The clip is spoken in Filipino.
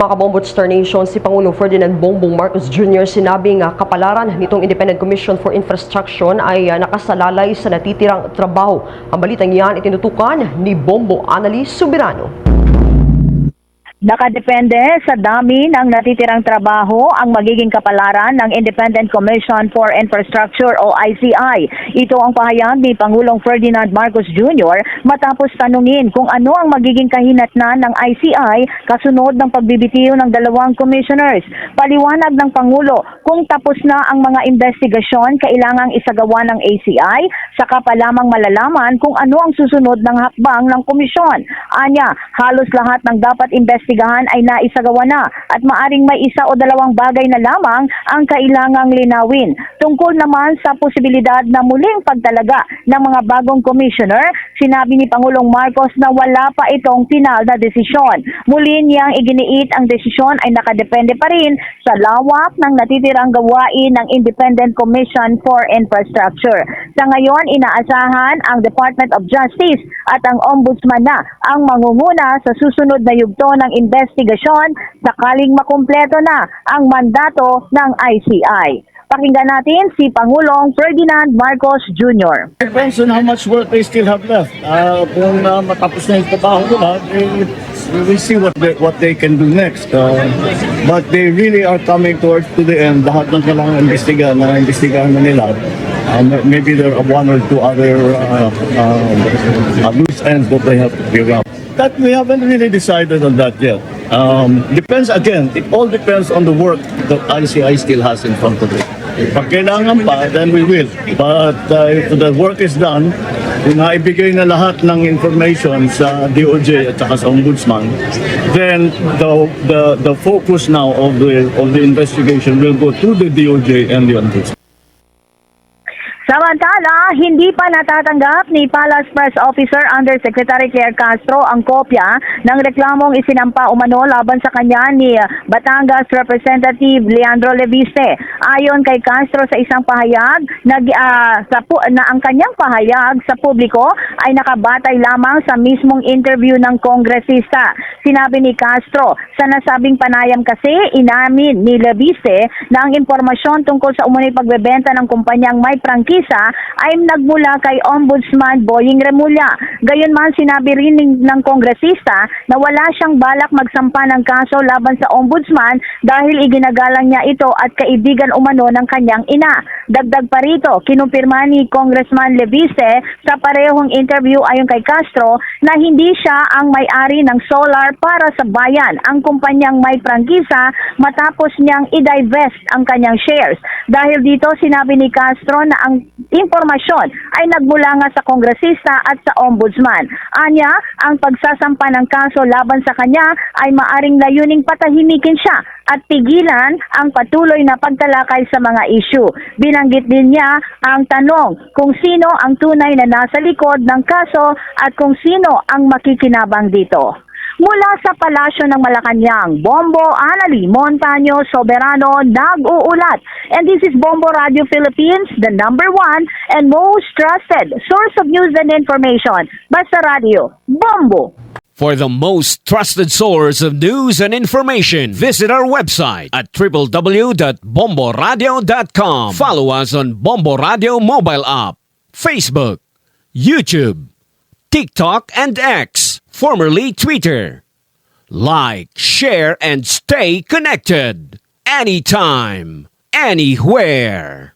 Mga kabombo Star Nation, si Pangulong Ferdinand Bongbong Marcos Jr. sinabing kapalaran nitong Independent Commission for Infrastructure ay nakasalalay sa natitirang trabaho. Ang balitang yan itinutukan ni Bombo Annalise Subirano. Nakadepende sa dami ng natitirang trabaho ang magiging kapalaran ng Independent Commission for Infrastructure o ICI. Ito ang pahayag ni Pangulong Ferdinand Marcos Jr. matapos tanungin kung ano ang magiging kahinatnan ng ICI kasunod ng pagbibitiw ng dalawang commissioners. Paliwanag ng Pangulo, kung tapos na ang mga investigasyon kailangang isagawa ng ACI, saka pa lamang malalaman kung ano ang susunod ng hakbang ng komisyon. Anya, halos lahat ng dapat investigahan ay naisagawa na at maaring may isa o dalawang bagay na lamang ang kailangang linawin. Tungkol naman sa posibilidad na muling pagtalaga ng mga bagong commissioner, sinabi ni Pangulong Marcos na wala pa itong final na desisyon. Muli niyang iginiit ang desisyon ay nakadepende pa rin sa lawak ng natitirang gawain ng Independent Commission for Infrastructure. Sa ngayon, inaasahan ang Department of Justice at ang Ombudsman na ang mangunguna sa susunod na yugto ng investigasyon sakaling makumpleto na ang mandato ng ICI. Pakinggan natin si Pangulong Ferdinand Marcos Jr. Depends on how much work they still have left. Kung matapos na yung trabaho nila, we will see what they can do next. But they really are coming towards to the end. Lahat ng kailangan investigahan na nila. Maybe there are one or two other loose ends that they have to figure out. That we haven't really decided on that yet. Depends again, it all depends on the work that ICI still has in front of it. Pag kailangan pa, then we will. But if the work is done, kung naibigay na lahat ng information sa DOJ at saka sa Ombudsman, then the focus now of the investigation will go to the DOJ and the Ombudsman. Samantala, hindi pa natatanggap ni Palace Press Officer Undersecretary Claire Castro ang kopya ng reklamong isinampa umano laban sa kanya ni Batangas Representative Leandro Leviste. Ayon kay Castro sa isang pahayag, na ang kanyang pahayag sa publiko ay nakabatay lamang sa mismong interview ng kongresista. Sinabi ni Castro, sa nasabing panayam kasi inamin ni Leviste na ang impormasyon tungkol sa umunoy pagbebenta ng kumpanyang may prangkisa ay nagmula kay Ombudsman Boying Remulla. Gayunman, sinabi rin ng kongresista na wala siyang balak magsampa ng kaso laban sa Ombudsman dahil iginagalang niya ito at kaibigan umano ng kanyang ina. Dagdag pa rito, kinumpirma ni Congressman Leviste sa parehong interview ayon kay Castro na hindi siya ang may-ari ng solar para sa bayan, ang kumpanyang may prangkisa matapos niyang i-divest ang kanyang shares. Dahil dito, sinabi ni Castro na ang impormasyon ay nagmula nga sa kongresista at sa ombudsman. Anya, ang pagsasampa ng kaso laban sa kanya ay maaring layuning patahimikin siya at pigilan ang patuloy na pagtalakay sa mga issue. Binanggit din niya ang tanong kung sino ang tunay na nasa likod ng kaso at kung sino ang makikinabang dito. Mula sa Palasyo ng Malacanang, Bombo Annalise Montaño Soberano nag-uulat. And this is Bombo Radio Philippines, the #1 and most trusted source of news and information. Basta Radio, Bombo! For the most trusted source of news and information, visit our website at www.bomboradio.com. Follow us on Bombo Radio mobile app, Facebook, YouTube, TikTok, and X, formerly Twitter. Like, share, and stay connected. Anytime, anywhere.